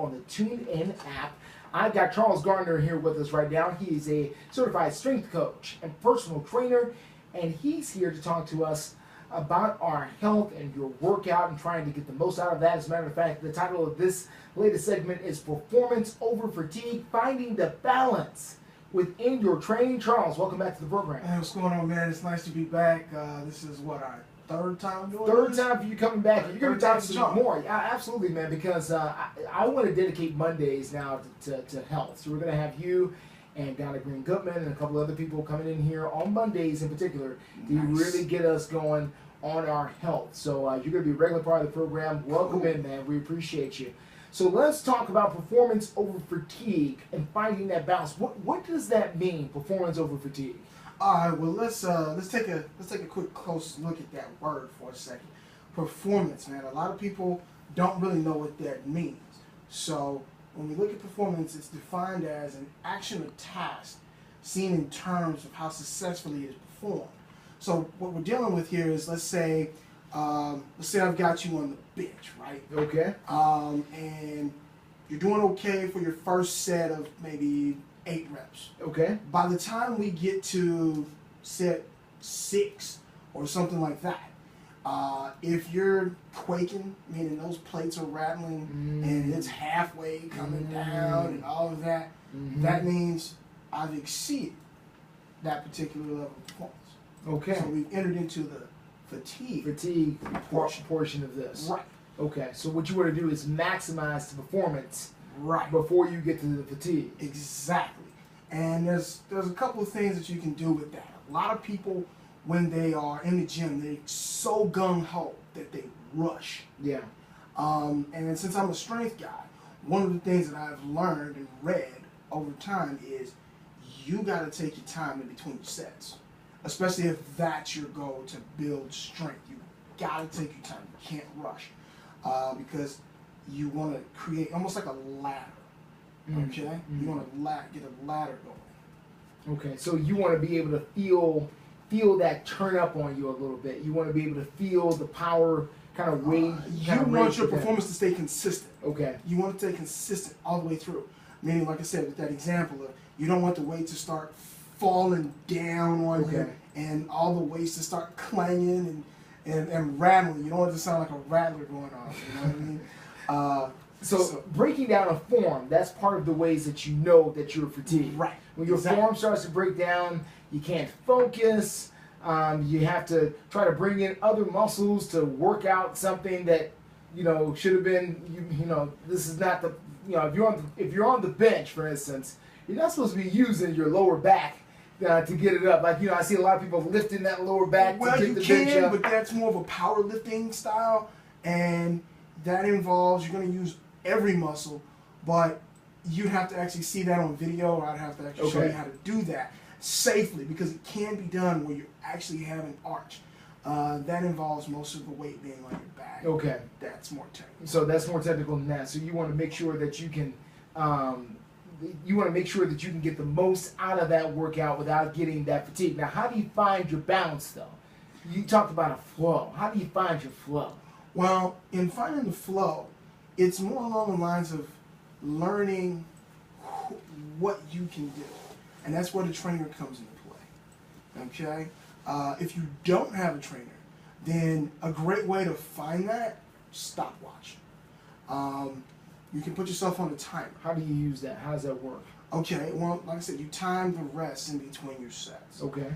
on the TuneIn app. I've got Charles Gardner here with us right now. He is a certified strength coach and personal trainer, and he's here to talk to us about our health and your workout and trying to get the most out of that. As a matter of fact, the title of this latest segment is Performance Over Fatigue, Finding the Balance Within Your Training. Charles, welcome back to the program. Hey, what's going on, man? It's nice to be back. This is what, our third time doing Third this? time for you coming back. You're going to talk some more. Yeah, absolutely, man, because I want to dedicate Mondays now to health. So we're going to have you and Donna Green Goodman and a couple other people coming in here on Mondays in particular to really get us going on our health. So you're going to be a regular part of the program. Welcome in, man. We appreciate you. So let's talk about performance over fatigue and finding that balance. What does that mean, performance over fatigue? All right. Well, let's take a quick close look at that word for a second. Performance, man. A lot of people don't really know what that means. So when we look at performance, it's defined as an action or task seen in terms of how successfully it is performed. So what we're dealing with here is, let's say I've got you on the bench, right? Okay. And you're doing okay for your first set of maybe 8 reps. Okay. By the time we get to set 6 or something like that, if you're quaking, meaning those plates are rattling and it's halfway coming down and all of that, that means I've exceeded that particular level of performance. Okay. So we've entered into the fatigue portion of this. Right. Okay. So what you want to do is maximize the performance right before you get to the fatigue. Exactly. And there's a couple of things that you can do with that. A lot of people, when they are in the gym, they're so gung-ho that they rush. Yeah. And since I'm a strength guy, one of the things that I've learned and read over time is you got to take your time in between your sets, especially if that's your goal, to build strength. You got to take your time. You can't rush because you want to create almost like a ladder. Okay? You want to get a ladder going. Okay, so you want to be able to feel that turn up on you a little bit. You want to be able to feel the power kind of weight. You want your performance to stay consistent. Okay. You want to stay consistent all the way through. Meaning, like I said, with that example of, you don't want the weight to start falling down on you and all the weights to start clanging and rattling. You don't want it to sound like a rattler going on. You know what I mean? So breaking down a form, that's part of the ways that you know that you're fatigued. Right. When your form starts to break down, you can't focus. You have to try to bring in other muscles to work out something that, should have been, this is not the, if you're on the bench, for instance, you're not supposed to be using your lower back to get it up. Like, I see a lot of people lifting that lower back to get the bench up. But that's more of a powerlifting style, and that involves, you're going to use every muscle, but you'd have to actually see that on video, or I'd have to actually show you how to do that safely, because it can be done where you actually have an arch. That involves most of the weight being on your back. Okay. That's more technical. So that's more technical than that. So you want to make sure that you can get the most out of that workout without getting that fatigue. Now, how do you find your balance, though? You talked about a flow. How do you find your flow? Well, in finding the flow, it's more along the lines of learning what you can do. And that's where the trainer comes into play. Okay? If you don't have a trainer, then a great way to find that, stopwatch. You can put yourself on a timer. How do you use that? How does that work? Okay, well, like I said, you time the rest in between your sets. Okay.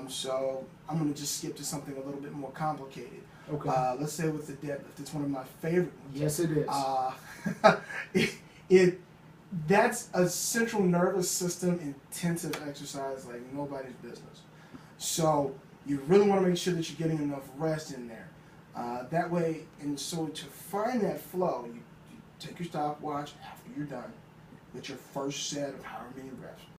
So I'm going to just skip to something a little bit more complicated. Okay. Let's say with the deadlift. It's one of my favorite ones. Yes, it is. That's a central nervous system intensive exercise like nobody's business. So you really want to make sure that you're getting enough rest in there. That way, and so to find that flow, you take your stopwatch after you're done with your first set of however many reps.